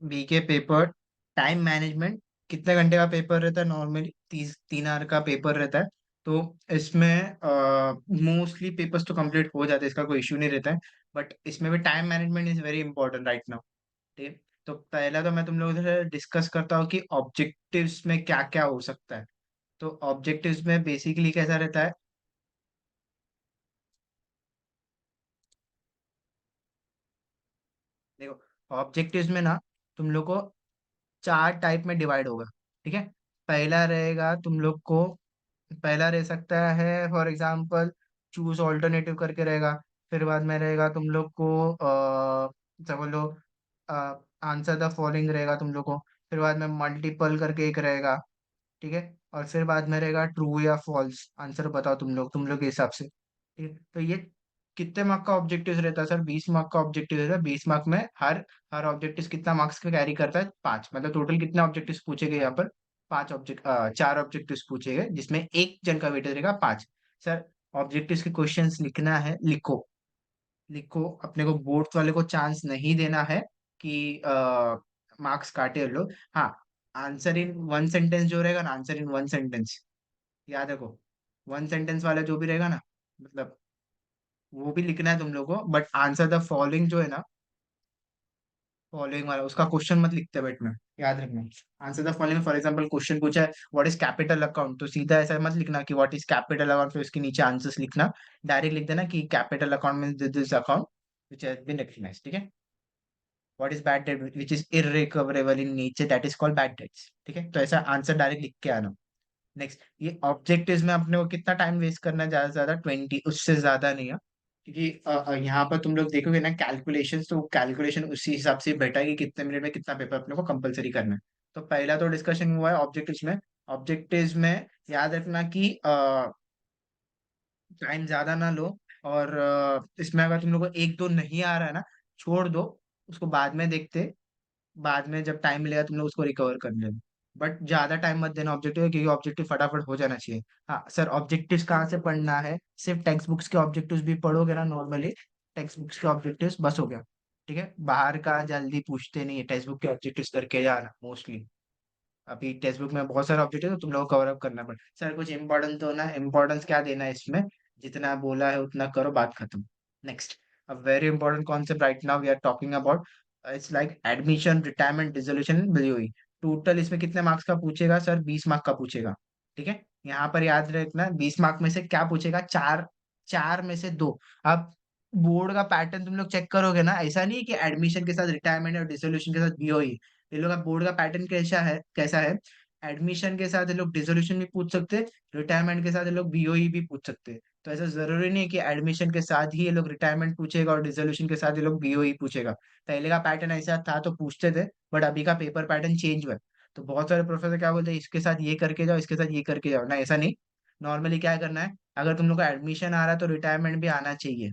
BK paper, time management, कितने घंटे का पेपर रहता है नॉर्मली? 3 आवर का पेपर रहता है। तो इसमें मोस्टली पेपर्स तो कंप्लीट हो जाते हैं, इसका कोई इश्यू नहीं रहता है। बट इसमें भी time management is very important right now. ठीक है। तो पहला तो मैं तुम लोगों से डिस्कस करता हूँ कि ऑब्जेक्टिव्स में क्या क्या हो सकता है। तो ऑब्जेक्टिव्स में बेसिकली कैसा रहता है? देखो, ऑब्जेक्टिव्स में ना तुम लोग को 4 टाइप में डिवाइड होगा। ठीक है। पहला रहेगा तुम लोग को, पहला रह सकता है फॉर एग्जांपल चूज ऑल्टरनेटिव करके रहेगा। फिर बाद में रहेगा तुम लोग को समझ लो आंसर द फॉलोइंग रहेगा तुम लोग को। फिर बाद में मल्टीपल करके एक रहेगा। ठीक है। और फिर बाद में रहेगा ट्रू या फॉल्स, आंसर बताओ तुम लोग के हिसाब से। ठीक है। तो ये कितने मार्क का ऑब्जेक्टिव रहता है सर? 20 मार्क का ऑब्जेक्टिव रहता है। 20 मार्क में हर हर ऑब्जेक्टिव कितना मार्क्स का कैरी करता है? 5। मतलब टोटल कितने ऑब्जेक्टिव पूछे गए यहाँ पर? 4 ऑब्जेक्टिव पूछे गए, जिसमें एक जन का वेटेज रहेगा 5। सर, ऑब्जेक्टिव के क्वेश्चंस लिखना है, लिखो। लिखो, अपने को बोर्ड वाले को चांस नहीं देना है कि मार्क्स काटे लोग। हाँ, आंसर इन वन सेंटेंस जो रहेगा ना, आंसर इन वन सेंटेंस, याद रखो। वन सेंटेंस वाला जो भी रहेगा ना, मतलब वो भी लिखना है तुम लोगों को। बट आंसर द फॉलोइंग जो है ना, फॉलोइंग वाला उसका क्वेश्चन मत लिखते बैठना, याद रखना। Answer the following, for example question पूछा है व्हाट इज कैपिटल अकाउंट, तो सीधा ऐसा मत लिखना कि व्हाट इज कैपिटल अकाउंट फिर उसके नीचे आंसर्स लिखना। डायरेक्ट लिख देना कि capital account means this account which has been recognized। ठीक है। What is bad debt which is irrecoverable in nature, that is called bad debts. ठीक है। तो ऐसा आंसर डायरेक्ट लिख के आना। नेक्स्ट, ये ऑब्जेक्टिव्स में अपने को कितना टाइम वेस्ट करना है? ज्यादा से ज्यादा 20, उससे ज्यादा नहीं है। क्योंकि यहाँ पर तुम लोग देखोगे ना कैलकुलेशन, तो कैलकुलेशन उसी हिसाब से बैठा है कि कितने मिनट में कितना पेपर अपने को कंपलसरी करना है। तो पहला तो डिस्कशन हुआ है ऑब्जेक्टिव्स में। ऑब्जेक्टिव्स में याद रखना कि टाइम ज्यादा ना लो। और इसमें अगर तुम लोग को एक दो नहीं आ रहा है ना, छोड़ दो, उसको बाद में देखते। बाद में जब टाइम मिलेगा तुम लोग उसको रिकवर कर लेना। बट ज्यादा टाइम मत देना ऑब्जेक्टिव, क्योंकि ऑब्जेक्टिव फटाफट हो जाना चाहिए। हाँ सर, ऑब्जेक्टिव्स कहाँ से पढ़ना है? सिर्फ टेक्स्ट बुक्स के ऑब्जेक्टिव्स भी पढ़ोगे ना नॉर्मली, टेक्स्ट बुक्स के ऑब्जेक्टिव्स बस हो गया। ठीक है। बाहर का जल्दी पूछते नहीं है, टेक्स्ट बुक के ऑब्जेक्टिव्स करके जाना मोस्टली। अभी टेक्स्ट बुक में बहुत सारे ऑब्जेक्टिव तो तुम लोग को कवर अप करना पड़े। सर कुछ इंपॉर्टेंस तो ना, इंपॉर्टेंस क्या देना है इसमें? जितना बोला है उतना करो, बात खत्म। Next, a very important concept right now we are talking about, it's like admission, retirement, dissolution, BOE. Total इसमें कितने मार्क्स का पूछेगा सर? 20 मार्क का पूछेगा। ठीक है। यहाँ पर याद रखना 20 मार्क में से क्या पूछेगा? चार, चार में से दो। अब बोर्ड का पैटर्न तुम लोग चेक करोगे ना, ऐसा नहीं है कि एडमिशन के साथ रिटायरमेंट और डिसोल्यूशन के साथ बीओई। ये लोग का बोर्ड का पैटर्न कैसा है? एडमिशन के साथ ये लोग डिसोल्यूशन भी पूछ सकते हैं, रिटायरमेंट के साथ ये लोग बीओई भी पूछ सकते हैं। तो ऐसा जरूरी नहीं है कि एडमिशन के साथ ही ये लोग रिटायरमेंट पूछेगा और डिसोल्यूशन के साथ ये लोग बीओई पूछेगा। पहले का पैटर्न ऐसा था तो पूछते थे, बट अभी का पेपर पैटर्न चेंज हुआ है। तो बहुत सारे प्रोफेसर क्या बोलते हैं, इसके साथ ये करके जाओ, इसके साथ ये करके जाओ ना, ऐसा नहीं। नॉर्मली क्या करना है, अगर तुम लोग का एडमिशन आ रहा है तो रिटायरमेंट भी आना चाहिए।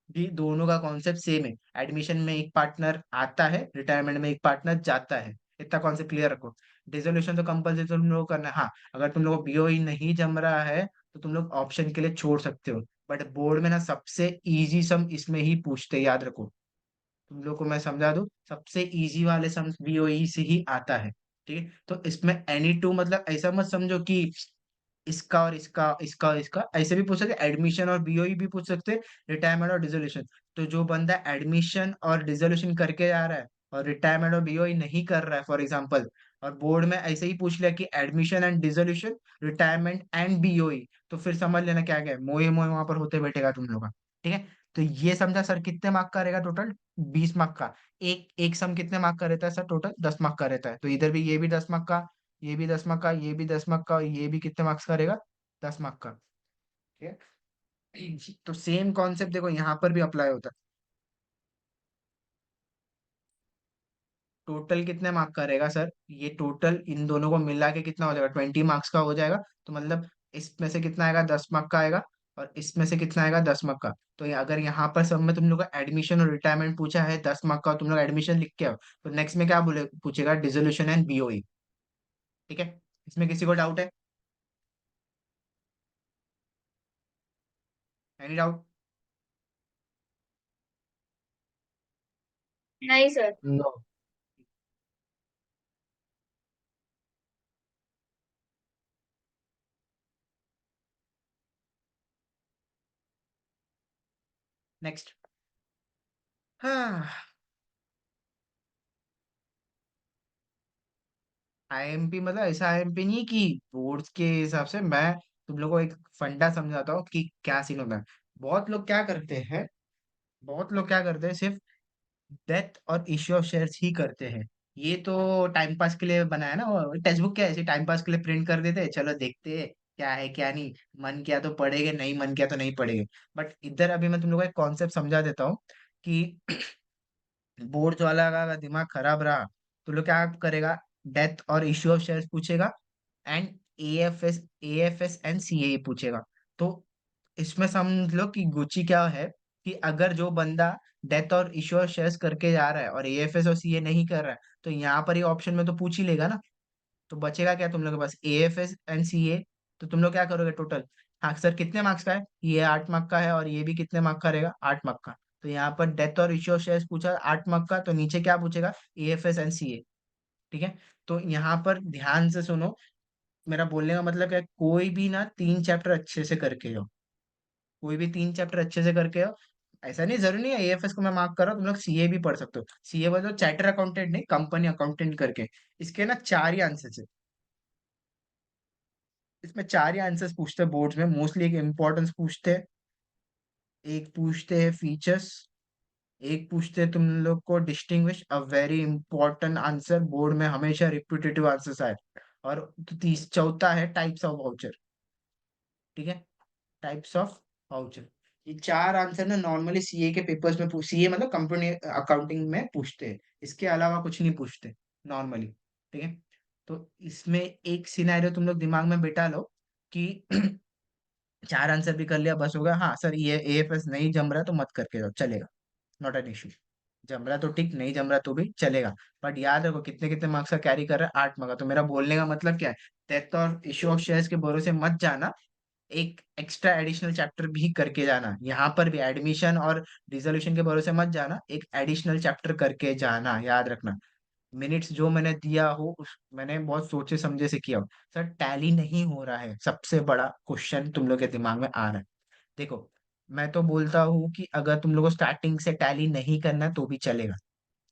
भी दोनों का कॉन्सेप्ट सेम है। एडमिशन में एक पार्टनर आता है, रिटायरमेंट में एक पार्टनर जाता है। इतना कॉन्सेप्ट क्लियर रखो। डिसोल्यूशन तो कंपलसरी तुम लोग को करना है। हाँ, अगर तुम लोग को बीओई नहीं जम रहा है तो तुम लोग ऑप्शन के लिए छोड़ सकते हो। बट बोर्ड में ना सबसे इजी सम इसमें ही पूछते हैं, याद रखो। तुम लोग को मैं समझा दूं, सबसे इजी वाले सम बीओई से ही आता है। ठीक है। तो इसमें एनी टू मतलब ऐसा मत समझो कि इसका और इसका, इसका और इसका, ऐसे भी पूछ सकते, एडमिशन और बीओई भी पूछ सकते, रिटायरमेंट और डिसोल्यूशन। तो जो बंदा एडमिशन और डिसोल्यूशन करके आ रहा है और रिटायरमेंट और बीओई नहीं कर रहा है फॉर एग्जांपल, और बोर्ड में ऐसे ही पूछ लिया कि admission and dissolution, retirement and BOE, तो फिर समझ लेना क्या क्या है, मोए मोए वहां पर होते बैठेगा तुम लोग का। ठीक है। तो ये समझा सर, कितने मार्क का रहेगा टोटल? 20 मार्क का। एक एक सम कितने मार्क का रहता है सर? टोटल 10 मार्क का रहता है। तो इधर भी ये भी 10 मार्क का, ये भी 10 मार्क का, ये भी 10 मार्क का, ये भी कितने मार्क्स का रहेगा? 10 मार्क का। ठीक है। तो सेम कॉन्सेप्ट देखो यहाँ पर भी अप्लाई होता है। टोटल कितने मार्क का रहेगा सर? ये टोटल इन दोनों को मिला के कितना हो जाएगा? 20 मार्क्स का हो जाएगा। तो मतलब इसमें से कितना आएगा? 10 मार्क का आएगा। और इसमें से कितना आएगा? 10 मार्क का। तो ये अगर यहाँ पर सब में तुम लोग का एडमिशन और रिटायरमेंट पूछा है 10 मार्क का, और तुम लोग एडमिशन लिख के आओ, तो नेक्स्ट में क्या बोले पूछेगा? Dissolution and BOE. ठीक है। इसमें किसी को डाउट है? Any doubt? नहीं सर। नो। नेक्स्ट। हाँ। आईएमपी मतलब ऐसा आईएमपी नहीं कि बोर्ड्स के हिसाब से, मैं तुम लोगों को एक फंडा समझाता हूँ कि क्या सीन होता है। बहुत लोग क्या करते हैं, बहुत लोग क्या करते हैं, सिर्फ डेथ और इश्यू ऑफ शेयर्स ही करते हैं। ये तो टाइम पास के लिए बनाया ना, वो टेक्स्ट बुक क्या है, ऐसे टाइम पास के लिए प्रिंट कर देते हैं, चलो देखते हैं क्या है क्या नहीं। मन किया तो पढ़ेंगे, नहीं मन किया तो नहीं पढ़ेंगे। बट इधर अभी मैं तुम लोगों को एक कॉन्सेप्ट समझा देता हूँ कि बोर्ड वाला का अगर दिमाग खराब रहा तो लोग क्या करेगा, डेथ और इश्यू ऑफ शेयर्स पूछेगा, एंड एएफएस एंड सीए पूछेगा। तो इसमें समझ लो कि गुची क्या है, कि अगर जो बंदा डेथ और इश्यू ऑफ शेयर्स करके जा रहा है और एएफएस और सीए नहीं कर रहा है, तो यहाँ पर ये ऑप्शन में तो पूछ ही लेगा ना। तो बचेगा क्या तुम लोग के पास, एएफएस एंड सीए। तो तुम लोग क्या करोगे टोटल, हाँ सर कितने मार्क्स का है, ये 8 मार्क का है, और ये भी कितने मार्क का रहेगा, 8 मार्क का। तो यहाँ पर डेथ और इश्यू ऑफ शेयर्स पूछा 8 मार्क का, तो नीचे क्या पूछेगा, एएफएस एंड सीए। ठीक है। तो यहाँ पर ध्यान से सुनो, मेरा बोलने का मतलब क्या है, कोई भी ना 3 चैप्टर अच्छे से करके हो, कोई भी 3 चैप्टर अच्छे से करके हो। ऐसा नहीं जरूरी नहीं है एएफएस को मैं मार्क कर रहा हूँ, तुम लोग सीए भी पढ़ सकते हो। सीए बोलो चार्टर अकाउंटेंट नहीं, कंपनी अकाउंटेंट करके। इसके ना 4 ही आंसर है, इसमें 4 ही आंसर्स पूछते हैं बोर्ड्स में मोस्टली। एक इम्पोर्टेंस पूछते हैं, एक पूछते हैं फीचर्स, एक पूछते हैं तुम लोग को डिस्टिंग्विश, अ वेरी इंपॉर्टेंट आंसर, बोर्ड में हमेशा रिपीटेटिव आंसर्स आए। और तीस चौथा है टाइप्स ऑफ वाउचर। ठीक है, टाइप्स ऑफ वाउचर। ये 4 आंसर ना नॉर्मली सीए के पेपर्स में सीए मतलब कंपनी अकाउंटिंग में पूछते हैं, इसके अलावा कुछ नहीं पूछते नॉर्मली। ठीक है। तो इसमें एक सिनेरियो तुम लोग दिमाग में बिठा लो कि 4 आंसर भी कर लिया बस हो गया, हाँ सर ये एएफएस नहीं जम रहा तो मत करके जाओ, चलेगा, नॉट एन इश्यू। जम रहा तो ठीक, नहीं जम रहा तो भी चलेगा। बट याद रखो कितने कितने मार्क्स का कैरी कर रहा है, 8 मार्क्स का। तो मेरा बोलने का मतलब क्या है, डेथ और इश्यू ऑफ शेयर्स के भरोसे मत जाना, एक एक्स्ट्रा एडिशनल चैप्टर भी करके जाना। यहाँ पर भी एडमिशन और रिजोल्यूशन के भरोसे मत जाना, एक एडिशनल चैप्टर करके जाना, याद रखना। मिनट्स जो मैंने दिया हो उस मैंने बहुत सोचे समझे से किया हो। सर टैली नहीं हो रहा है, सबसे बड़ा क्वेश्चन तुम लोग के दिमाग में आ रहा है। देखो, मैं तो बोलता हूँ कि अगर तुम लोग को स्टार्टिंग से टैली नहीं करना है तो भी चलेगा।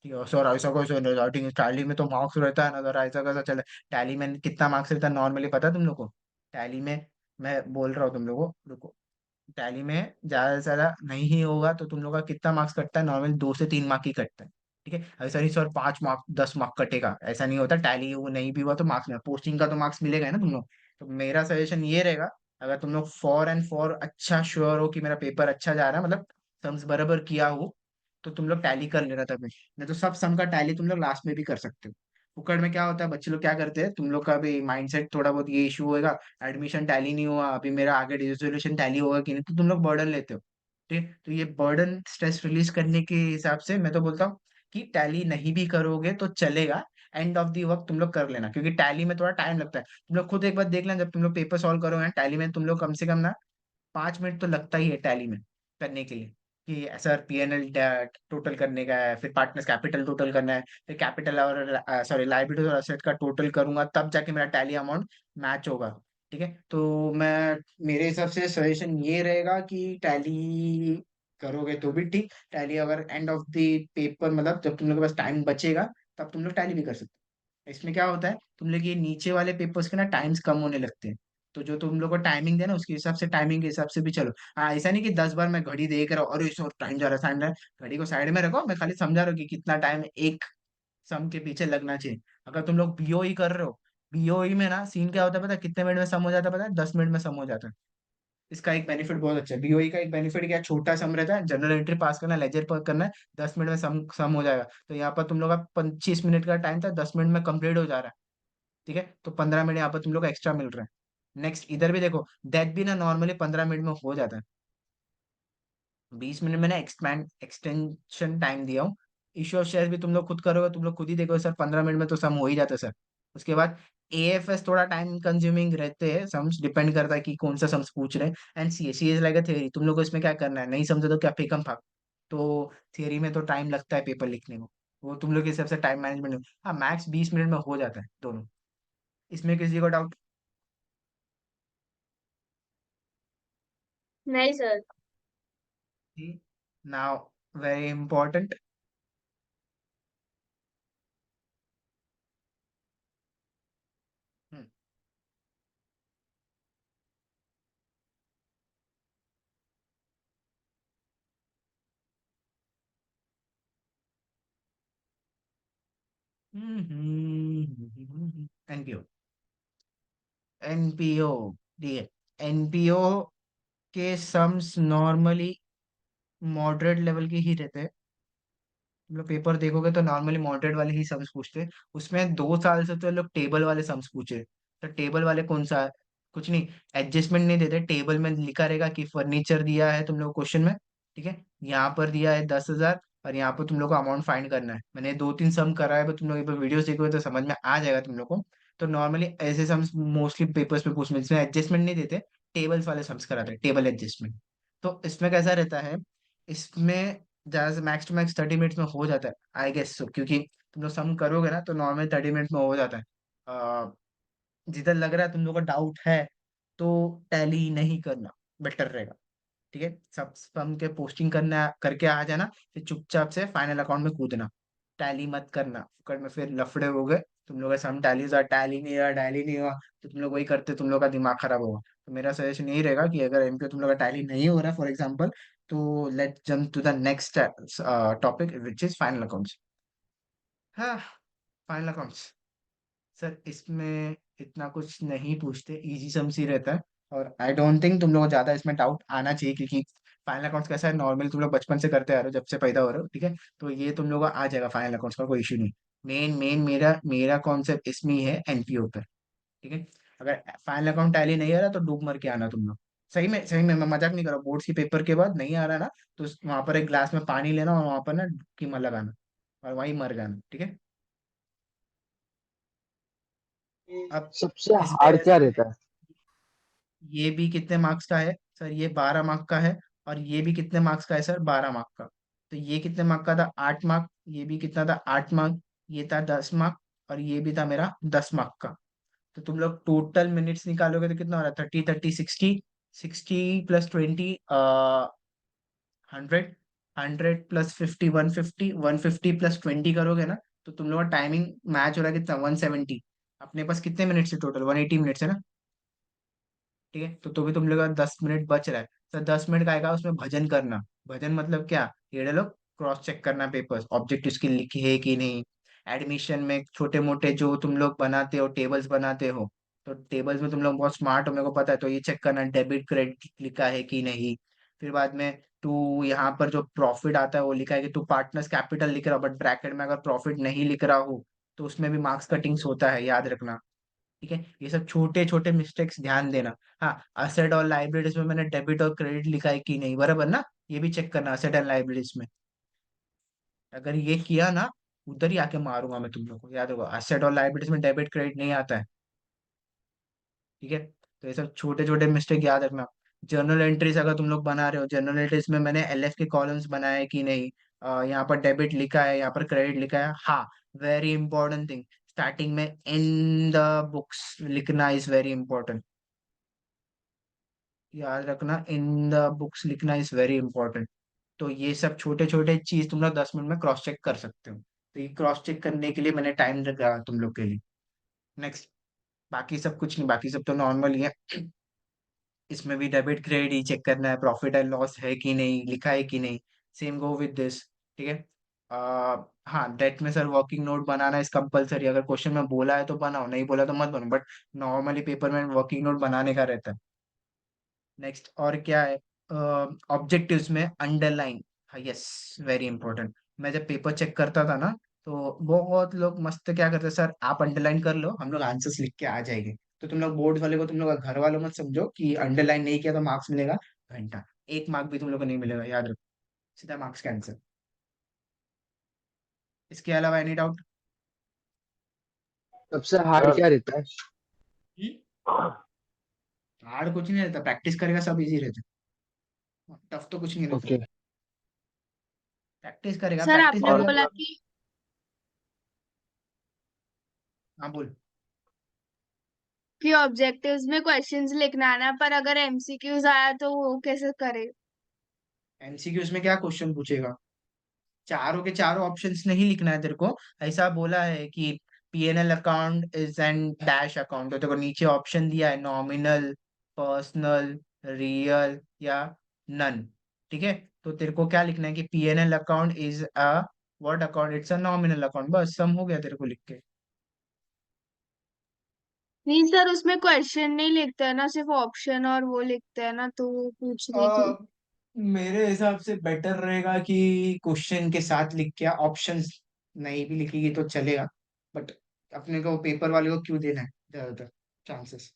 ठीक है सर, ऐसा कोई सर स्टार्टिंग टैली में तो मार्क्स रहता है ना सर, ऐसा कैसा चले। टैली में कितना मार्क्स रहता है नॉर्मली पता है तुम लोग को, टैली में, मैं बोल रहा हूँ तुम लोग को, रुको। टैली में ज्यादा से ज्यादा नहीं ही होगा तो तुम लोग का कितना मार्क्स कटता है, नॉर्मली 2 से 3 मार्क ही कटता है। ठीक है, ऐसा नहीं सर 5 मार्क 10 मार्क कटेगा, ऐसा नहीं होता। टैली वो नहीं भी हुआ तो मार्क्स में, पोस्टिंग का तो मार्क्स मिलेगा ही ना तुम लोग। तो मेरा सजेशन ये रहेगा, अगर तुम लोग फॉर एंड फॉर अच्छा श्योर हो कि मेरा पेपर अच्छा जा रहा है, मतलब सम्स बराबर किया हो, तो तुम लोग टैली कर लेना तभी। नहीं तो सब सम का टैली तुम लोग लास्ट में भी कर सकते हो। फुकड़ में क्या होता है, बच्चे लोग क्या करते हैं, तुम लोग का भी माइंडसेट थोड़ा बहुत ये इशू होएगा, एडमिशन टैली नहीं हुआ, अभी मेरा आगे रिजोल्यूशन टैली होगा कि नहीं, तो तुम लोग बर्डन लेते हो। ठीक है, तो ये बर्डन स्ट्रेस रिलीज करने के हिसाब से मैं तो बोलता हूँ कि टैली नहीं भी करोगे तो चलेगा, एंड ऑफ दी वक्त तुम लोग कर लेना, क्योंकि टैली में थोड़ा टाइम लगता है। तुम लोग खुद एक बार देख लेना, जब तुम लोग पेपर सॉल्व करोगे टैली में, तुम लोग कम से कम ना 5 मिनट तो लगता ही है टैली में करने के लिए, कि सर पीएनएल टोटल करने का है, फिर पार्टनर्स कैपिटल टोटल करना है, फिर कैपिटल और सॉरी लाइबिलिटी और असेट का टोटल करूंगा, तब जाके मेरा टैली अमाउंट मैच होगा। ठीक है, तो मैं, मेरे हिसाब से सजेशन ये रहेगा कि टैली करोगे तो भी ठीक, टैली अगर एंड ऑफ द पेपर मतलब जब तुम लोग के पास टाइम बचेगा तब तुम लोग टैली भी कर सकते हो। इसमें क्या होता है, तुम लोग ये नीचे वाले पेपर्स के ना टाइम्स कम होने लगते हैं, तो जो तुम लोग को टाइमिंग देना उसके हिसाब से, टाइमिंग के हिसाब से भी चलो। हाँ ऐसा नहीं कि 10 बार मैं घड़ी देख रहा हूँ और इस टाइम जा रहा है, टाइम जा रहा है, घड़ी को साइड में रखो, मैं खाली समझा रहा हूँ कि कितना टाइम एक सम के पीछे लगना चाहिए। अगर तुम लोग बीओई कर रहे हो, बीओई में ना सीन क्या होता है पता है, कितने मिनट में सम हो जाता है पता है, 10 मिनट में सम हो जाता है। इसका एक बेनिफिट बहुत अच्छा है, बीओई का एक बेनिफिट क्या है, छोटा सम रहता है, जनरल एंट्री पास करना, लेजर पर करना है, 10 मिनट में सम सम हो जाएगा। तो यहाँ पर तुम लोग का 25 मिनट का टाइम था, 10 मिनट में कंप्लीट हो जा रहा है। ठीक है, तो 15 मिनट यहाँ पर तुम लोग को एक्स्ट्रा मिल रहा है। नेक्स्ट इधर भी देखो, डेथ भी ना नॉर्मली 15 मिनट में हो जाता है, 20 मिनट में ना एक्सपैंड एक्सटेंशन टाइम दिया हूँ। इश्यू ऑफ शेयर भी तुम लोग खुद करोगे, तुम लोग खुद ही देखो सर 15 मिनट में तो सम हो ही जाता है सर। उसके बाद एएफएस थोड़ा टाइम कंज्यूमिंग रहते हैं, सम्स डिपेंड करता है कि कौन सा सम्स पूछ रहे हैं। And C is like a theory, तुम लोग को इसमें क्या करना है, नहीं समझे तो क्या फेकम फाक। तो थियरी में तो टाइम लगता है पेपर लिखने को, वो तुम लोग के हिसाब से टाइम मैनेजमेंट। हाँ मैक्स 20 मिनट में हो जाता है दोनों। इसमें किसी को डाउट? नहीं sir. Now very important. NPO. NPO, ठीक है। एनपीओ के सम्स नॉर्मली मॉडरेट लेवल के ही रहते हैं। तुम लोग पेपर देखोगे तो नॉर्मली मॉडरेट वाले ही सम्स पूछते हैं। उसमें 2 साल से तो ये लोग टेबल वाले सम्स पूछे। तो टेबल वाले कौन सा है? कुछ नहीं, एडजस्टमेंट नहीं देते, टेबल में लिखा रहेगा कि फर्नीचर दिया है तुम लोग क्वेश्चन में, ठीक है, यहाँ पर दिया है 10,000, और यहाँ पर तुम लोग को अमाउंट फाइंड करना है। मैंने 2-3 सम करा है, तुम लोग एक बार वीडियोस देखोगे तो समझ में आ जाएगा तुम लोग को। तो नॉर्मली ऐसे सम्स मोस्टली पेपर्स पे पूछते हैं जिसमें एडजस्टमेंट नहीं देते, टेबल्स वाले सम्स कराते हैं, टेबल एडजस्टमेंट। तो इसमें कैसा रहता है, इसमें ज्यादा से मैक्स टू मैक्स 30 मिनट्स में हो जाता है, आई गेस सो, क्योंकि तुम लोग सम करोगे ना तो नॉर्मल 30 मिनट्स में हो जाता है। जिधर लग रहा है तुम लोग का डाउट है, तो टैली नहीं करना, बेटर रहेगा। ठीक है, सब सम के पोस्टिंग करना करके आ जाना, फिर चुपचाप से फाइनल अकाउंट में कूदना। टैली मत करना, फुकट में फिर लफड़े हो गए। तुम लोग का सम टैली हुआ, टैली नहीं हुआ, टैली नहीं हुआ, तो तुम लोग वही करते, तुम लोग का दिमाग खराब होगा। तो मेरा सजेशन यही रहेगा कि अगर एमपीओ तुम लोग का टैली नहीं हो रहा फॉर एग्जाम्पल, तो let jump to the next topic which is final accounts. हाँ, फाइनल अकाउंट्स। सर इसमें इतना कुछ नहीं पूछते, इजी सम्स ही रहता है। और आई डोंट थिंक तुम लोग को ज्यादा इसमें डाउट आना चाहिए, क्योंकि फाइनल अकाउंट्स कैसा है, नॉर्मल तुम लोग बचपन से करते आ रहे हो, जब से पैदा हो रहे हो, ठीक है। तो ये तुम लोग को आ जाएगा, फाइनल अकाउंट्स का कोई इशू नहीं। मेन मेन मेरा मेरा कॉन्सेप्ट इसमें ही है, एनपीओ पे। ठीक है, अगर फाइनल अकाउंट टैली नहीं आ रहा तो डूब मर के आना तुम लोग। सही में सही में, मैं मजाक नहीं कर रहा, बोर्ड्स के पेपर के बाद नहीं आ रहा ना, तो वहां पर एक ग्लास में पानी लेना और वहां पर ना डुबकी मत लगाना, और वहीं मर जाना, ठीक है। अब सबसे इस पे हार्ड क्या ऐसा है, रहता है? ये भी कितने मार्क्स का है सर, ये 12 मार्क का है। और ये भी कितने मार्क्स का है सर, 12 मार्क का। तो ये कितने मार्क का था, 8 मार्क। ये भी कितना था, 8 मार्क। ये था 10 मार्क। और ये भी था मेरा 10 मार्क का। तो तुम लोग टोटल मिनट्स निकालोगे तो कितना हो रहा है, 30, 30, 60। 60 + 20, 100। 100 + 50, 150। 150 + 20 करोगे ना, तो तुम लोग का टाइमिंग मैच हो रहा है कितना, 170। अपने पास कितने मिनट्स है टोटल, 180 मिनट्स है ना। ठीक है, तो भी तुम लोग का 10 मिनट बच रहा है। तो 10 मिनट का आएगा, उसमें भजन करना। भजन मतलब क्या, ये लोग क्रॉस चेक करना पेपर्स, ऑब्जेक्टिव्स की लिखी है कि नहीं। एडमिशन में छोटे मोटे जो तुम लोग बनाते हो, टेबल्स बनाते हो, तो टेबल्स में तुम लोग बहुत स्मार्ट हो, मेरे को पता है, तो ये चेक करना डेबिट क्रेडिट लिखा है कि नहीं। फिर बाद में तू यहाँ पर जो प्रॉफिट आता है वो लिखा है कि तू पार्टनर्स कैपिटल लिख रहा हो, बट ब्रैकेट में अगर प्रॉफिट नहीं लिख रहा हो, तो उसमें भी मार्क्स कटिंग्स होता है, याद रखना। ठीक है, ये सब छोटे छोटे मिस्टेक्स ध्यान देना। हाँ, असेट और लाइबिलिटीज में मैंने डेबिट और क्रेडिट लिखा है कि नहीं, बराबर ना। ये भी चेक करना असेट एंड लाइबिलिटीज में। अगर ये किया ना, उधर ही आके मारूंगा मैं तुम लोग को, याद होगा, असेट और लाइबिलिटीज में डेबिट क्रेडिट नहीं आता है। ठीक है, तो ये सब छोटे छोटे मिस्टेक याद रखना। जर्नल एंट्रीज अगर तुम लोग बना रहे हो, जर्नल एंट्रीज में मैंने एलएफ के कॉलम्स बनाए हैं कि नहीं, यहाँ पर डेबिट लिखा है, यहाँ पर क्रेडिट लिखा है, हाँ। वेरी इंपॉर्टेंट थिंग, स्टार्टिंग में इन द बुक्स लिखना इज वेरी इंपॉर्टेंट। याद रखना, इन द बुक्स लिखना इज वेरी इंपॉर्टेंट। तो ये सब छोटे छोटे चीज तुम लोग 10 मिनट में क्रॉस चेक कर सकते हो, तो ये क्रॉस चेक करने के लिए मैंने टाइम रखा तुम लोग के लिए। नेक्स्ट, बाकी सब कुछ नहीं, बाकी सब तो नॉर्मल ही है। इसमें भी डेबिट क्रेडिट ही चेक करना है, प्रॉफिट एंड लॉस है कि नहीं, लिखा है कि नहीं। Same go with this. ठीक है। हाँ, डेट में सर वर्किंग नोट बनाना इस कंपलसरी, अगर क्वेश्चन में बोला है तो बनाओ, नहीं बोला तो मत बनाओ, बट नॉर्मली पेपर में वर्किंग नोट बनाने का रहता है। नेक्स्ट, और क्या है, ऑब्जेक्टिव्स में अंडरलाइन। हाँ, यस, वेरी इंपॉर्टेंट। मैं जब पेपर चेक करता था ना, तो बहुत लोग मस्त क्या करते, सर आप अंडरलाइन कर लो, हम लोग आंसर्स लिख के आ जाएंगे। तो तुम लोग बोर्ड वाले को, तुम लोग घर वालों मत समझो कि अंडरलाइन नहीं किया तो मार्क्स मिलेगा। घंटा, 1 मार्क भी तुम लोग को नहीं मिलेगा, याद रखो। सीधा मार्क्स कैंसिल। इसके अलावा एनी डाउट? सबसे हार्ड क्या रहता है? हार्ड कुछ नहीं रहता, प्रैक्टिस करेगा सब इजी रहता है, टफ तो कुछ नहीं रहता। ओके। प्रैक्टिस करेगा, सर प्रैक्टिस आपने करेगा और बोला तो। कि हाँ बोल। ऑब्जेक्टिव्स में क्वेश्चंस लिखना है ना, पर अगर एमसीक्यूज आया तो वो कैसे करे? एमसीक्यूज में क्या क्वेश्चन पूछेगा? चारों के चारों ऑप्शंस नहीं लिखना है तेरे को। ऐसा बोला है कि PNL account is an dash account, तो तेरे को नीचे ऑप्शन दिया है नॉमिनल, पर्सनल, रियल या नन। ठीक है, तो तेरे को क्या लिखना है कि PNL account is a what account, it's a nominal account, बस सम हो गया तेरे को लिख के। नहीं सर, उसमें क्वेश्चन नहीं लिखता है ना, सिर्फ ऑप्शन और वो लिखता है ना, तो वो पूछ रही थी। मेरे हिसाब से बेटर रहेगा कि क्वेश्चन के साथ लिख के, ऑप्शंस नहीं भी लिखेगी तो चलेगा, बट अपने को पेपर वाले को क्यों देना है ज्यादातर चांसेस?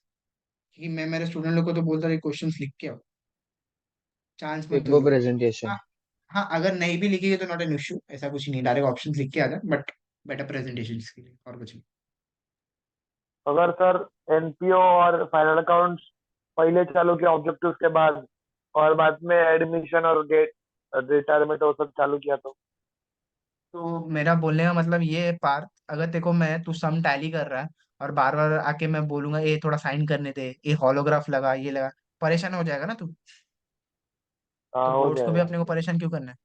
क्योंकि मैं मेरे स्टूडेंट लोग को तो बोलता रही क्वेश्चंस लिख के आओ, चांस मत दो पेपर लोग। हाँ। प्रेजेंटेशन। हाँ, अगर नहीं भी लिखेगी तो नॉट एन इश्यू, ऐसा कुछ नहीं, डायरेक्ट ऑप्शंस लिख के आ जाए, बट बेटर प्रेजेंटेशन के लिए और कुछ नहीं। अगर सर एनपीओ और फाइनल अकाउंट्स पहले चालू किया ऑब्जेक्टिव्स के बाद, और बाद में एडमिशन और गेट रिटायरमेंट वो सब चालू किया तो? तो मेरा बोलने का मतलब ये है पार्थ, अगर देखो मैं तू सम टैली कर रहा है और बार बार आके मैं बोलूंगा ये थोड़ा साइन करने दे, ये होलोग्राफ लगा, ये लगा, परेशान हो जाएगा ना तू। तो हाँ, हो बोर्ड्स को भी जाएगा। अपने को परेशान क्यों करना है?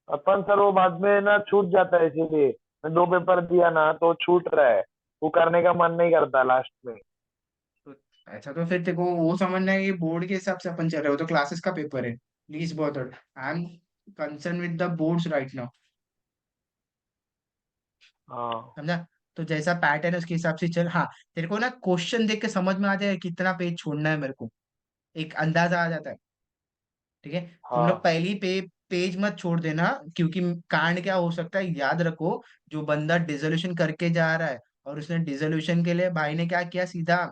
अपन सर वो बाद में ना छूट जाता है, इसीलिए मैं 2 पेपर दिया ना तो छूट रहा है, वो करने का मन नहीं करता लास्ट में। तो ऐसा तो फिर देखो वो समझना है कि बोर्ड के हिसाब से अपन चल रहे हो, तो क्लासेस का पेपर है, please bother, I am concern with the boards right now. हाँ। समझा? तो जैसा पैटर्न है उसके हिसाब से चल। हाँ, तेरे को ना क्वेश्चन देख के समझ में आ जाए कितना पेज छोड़ना है मेरे को, एक अंदाजा आ जाता है। ठीक है, तुम लोग हाँ। पहली पेज मत छोड़ देना, क्योंकि कांड क्या हो सकता है याद रखो। जो बंदा डिसोल्यूशन करके जा रहा है, और उसने डिसोल्यूशन के लिए भाई ने क्या किया, सीधा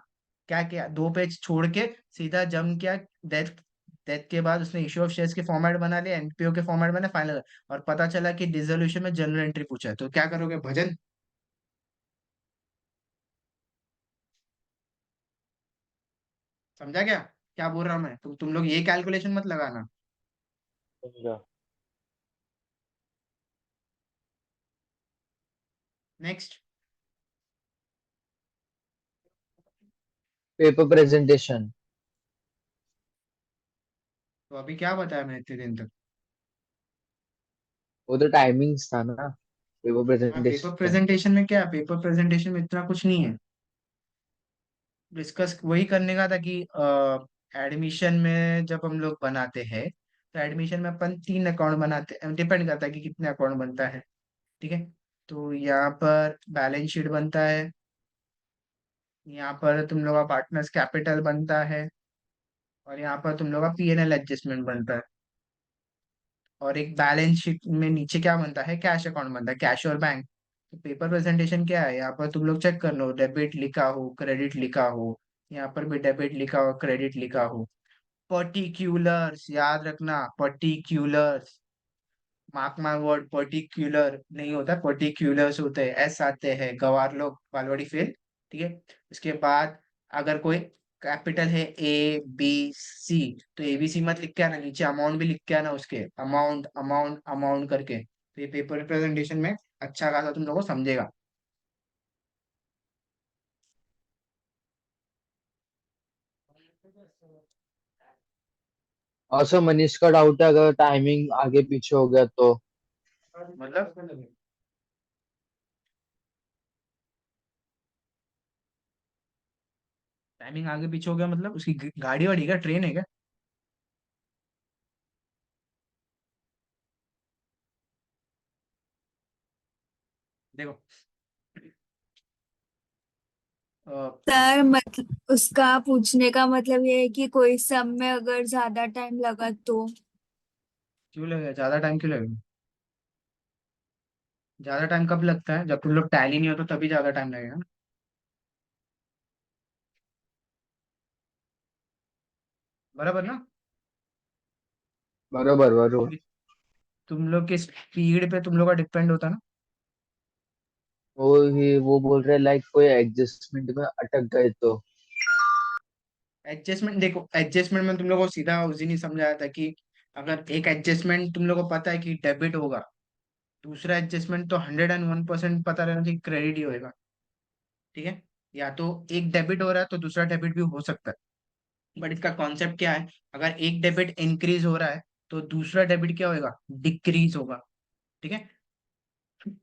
क्या किया, 2 पेज छोड़ के सीधा जम किया डेथ। डेथ के बाद उसने इश्यू ऑफ शेयर्स के फॉर्मेट बना लिया, एनपीओ के फॉर्मेट बना फाइनल, और पता चला कि डिसोल्यूशन में जनरल एंट्री पूछा है, तो क्या करोगे भजन? समझा क्या क्या बोल रहा हूँ मैं? तुम लोग ये कैलकुलेशन मत लगाना। समझा। नेक्स्ट। Paper presentation. तो अभी क्या बताया मैं इतने दिन तक? वो तो टाइमिंग्स था ना पेपर हाँ, पेपर प्रेजेंटेशन। प्रेजेंटेशन में क्या, पेपर प्रेजेंटेशन में इतना कुछ नहीं है। डिस्कस वही करने का था कि एडमिशन में जब हम लोग बनाते हैं, तो एडमिशन में अपन 3 अकाउंट बनाते हैं, डिपेंड करता है कि कितने अकाउंट बनता है। ठीक है, तो यहाँ पर बैलेंस शीट बनता है, यहाँ पर तुम लोग का पार्टनर्स कैपिटल बनता है, और यहाँ पर तुम लोग का पीएनएल एडजस्टमेंट बनता है। और एक बैलेंस शीट में नीचे क्या बनता है, कैश अकाउंट बनता है, कैश और बैंक। तो पेपर प्रेजेंटेशन क्या है, यहाँ पर तुम लोग चेक कर लो, डेबिट लिखा हो, क्रेडिट लिखा हो, यहाँ पर भी डेबिट लिखा हो, क्रेडिट लिखा हो। पर्टिक्यूलर्स याद रखना, पर्टिक्यूलर्स, मार्क माय वर्ड, पर्टिक्यूलर नहीं होता, पर्टिक्यूलर्स होते हैं, एस आते हैं, गवार लोग बालवाड़ी फेल। ठीक है, उसके बाद अगर कोई कैपिटल है ए बी सी, तो एबीसी मत लिख के आना, नीचे अमाउंट भी लिख के आना, उसके अमाउंट अमाउंट अमाउंट करके, तो ये पेपर प्रेजेंटेशन में अच्छा खासा तुम लोगों को समझेगा। और सर मनीष का डाउट है, अगर टाइमिंग आगे पीछे हो गया तो? मतलब टाइमिंग आगे पीछे हो गया मतलब उसकी गाड़ी वाड़ी क्या, ट्रेन है क्या? देखो, सर मतलब उसका पूछने का मतलब ये है कि कोई सब में अगर ज्यादा टाइम लगा तो? क्यों लगेगा ज्यादा टाइम, क्यों लगेगा? ज्यादा टाइम कब लगता है, जब तुम लोग टैली नहीं हो तो तभी ज्यादा टाइम लगेगा ना। बराबर ना? बरोबर बरोबर। क्योंकि तुम लोग के स्पीड पे तुम लोग का डिपेंड होता है ना। वो बोल रहे लाइक कोई एडजस्टमेंट में अटक गए तो? एडजस्टमेंट देखो, एडजस्टमेंट में तुम लोग को सीधा उस दिन ही समझाया था कि अगर एक एडजस्टमेंट तुम लोग को पता है कि डेबिट होगा, दूसरा एडजस्टमेंट तो 101% पता रहना चाहिए क्रेडिट ही होएगा। ठीक है, या तो एक डेबिट हो रहा है तो दूसरा डेबिट भी हो सकता है, बट इसका कॉन्सेप्ट क्या है, अगर एक डेबिट इंक्रीज हो रहा है तो दूसरा डेबिट क्या होगा, डिक्रीज होगा। ठीक है,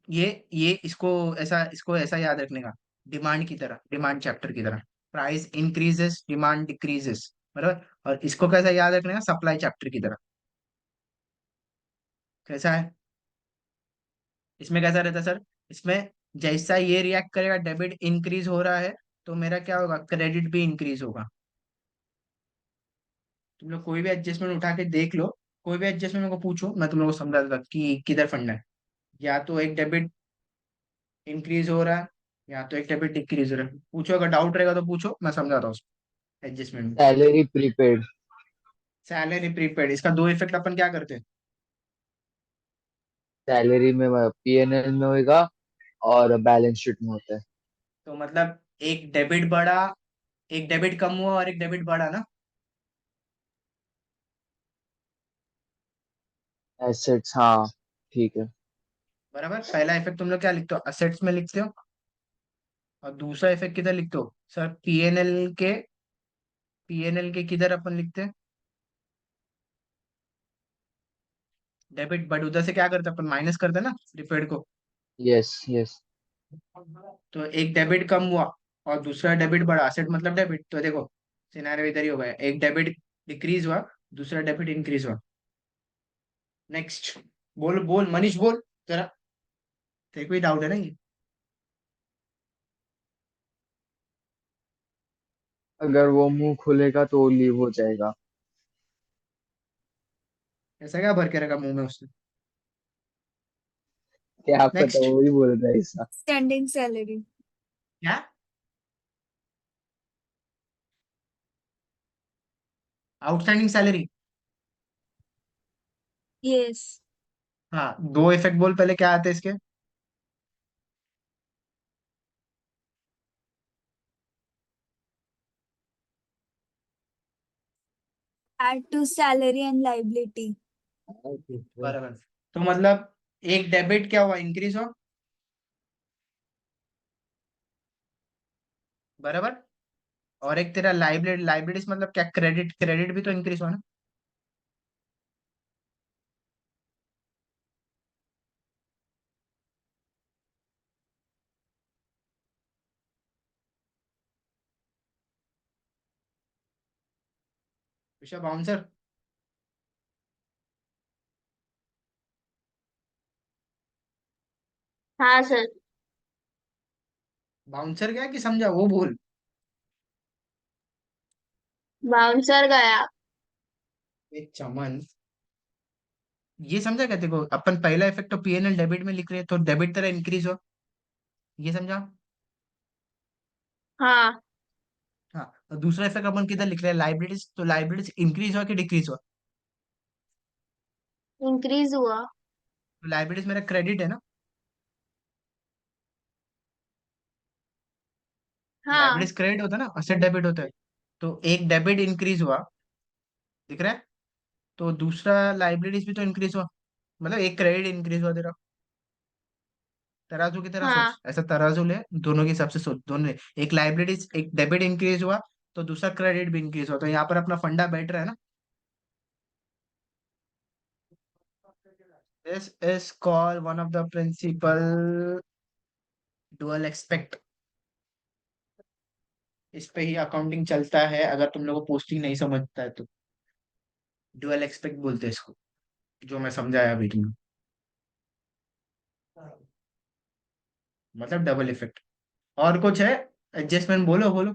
ये इसको ऐसा याद रखने का, डिमांड की तरह, डिमांड चैप्टर की तरह, प्राइस इंक्रीजेस डिमांड डिक्रीजेस, बराबर। और इसको कैसा याद रखने का, सप्लाई चैप्टर की तरह। कैसा है, इसमें कैसा रहता है सर, इसमें जैसा ये रिएक्ट करेगा, डेबिट इंक्रीज हो रहा है तो मेरा क्या होगा, क्रेडिट भी इंक्रीज होगा। तुम लोग कोई भी एडजस्टमेंट उठा के देख लो, कोई भी एडजस्टमेंट मेरे को पूछो, मैं तुम लोग को समझा दूंगा कि किधर फंडा है। या तो एक डेबिट इंक्रीज हो रहा है, या तो एक डेबिट डिक्रीज हो रहा है। पूछो, अगर डाउट रहेगा तो पूछो, मैं समझाता हूँ उसको एडजस्टमेंट में। Salary prepaid. सैलरी प्रीपेड, इसका दो इफेक्ट अपन क्या करते हैं। सैलरी में पीएनएल में होएगा और बैलेंस शीट में होता है। तो मतलब एक डेबिट बढ़ा, एक डेबिट कम हुआ और एक डेबिट बढ़ा ना। एसेट्स, हाँ ठीक है। बराबर, पहला इफेक्ट तुम लोग क्या लिखते हो, असेट्स में लिखते हो, और दूसरा इफेक्ट किधर लिखते हो सर, पीएनएल के किधर अपन लिखते हैं, डेबिट। बट उधर से क्या करते हैं अपन, माइनस करते हैं ना प्रीपेड को। Yes yes. तो एक डेबिट कम हुआ और दूसरा डेबिट बढ़ा, असेट मतलब डेबिट, तो देखो सिनारियो इधर ही हो गया, एक डेबिट डिक्रीज हुआ, दूसरा डेबिट इंक्रीज हुआ। नेक्स्ट, बोल बोल मनीष बोल जरा, तेरे को ही डाउट है ना ये। अगर वो मुंह खोलेगा तो लीव हो जाएगा। ऐसा क्या भर के रखा मुंह में उसने। क्या पता, नेक्स्ट, वो ही बोल रहा है ऐसा। Standing salary. क्या, आउटस्टैंडिंग सैलरी। यस। हाँ, दो इफेक्ट बोल पहले क्या आते हैं इसके। Add to salary and liability. बराबर, तो मतलब एक डेबिट क्या हुआ, इंक्रीज हुआ, बराबर। और एक तेरा लाइबिलिटीज मतलब क्या, क्रेडिट, क्रेडिट भी तो इंक्रीज हुआ ना। ऋषभ बाउंसर, हाँ सर। बाउंसर क्या कि समझा वो बोल। बाउंसर गया। एक चमन, ये समझा क्या, देखो अपन पहला इफेक्ट तो पीएनएल डेबिट में लिख रहे हैं, तो डेबिट तेरा इंक्रीज हो, ये समझा। हाँ, हाँ, और दूसरा इफेक्ट अपन किधर लिख रहे हैं, लाइबिलिटीज, तो लाइबिलिटीज इंक्रीज हुआ कि डिक्रीज हुआ। इंक्रीज हुआ। तो लाइबिलिटीज मेरा क्रेडिट है ना, हाँ। लाइबिलिटीज क्रेडिट होता है ना, असेट डेबिट होता है। तो एक डेबिट इंक्रीज हुआ, दिख रहा है, तो दूसरा लाइबिलिटीज भी तो इंक्रीज हुआ, मतलब एक क्रेडिट इंक्रीज हुआ तेरा। तराजू की तरह सोच, हाँ। ऐसा तराजू ले, दोनों के हिसाब से सोच, दोनों एक लाइबिलिटीज, एक डेबिट इंक्रीज हुआ तो दूसरा क्रेडिट भी इंक्रीज हुआ, तो यहाँ पर अपना फंडा बैठ रहा है ना। This is called one of the principal dual aspect. इस पे ही अकाउंटिंग चलता है, अगर तुम लोगों को पोस्टिंग नहीं समझता है तो। डुअल एक्सपेक्ट बोलते हैं इसको, जो मैं समझाया अभी तुम्हें, मतलब डबल इफेक्ट। और कुछ है, एडजस्टमेंट बोलो बोलो।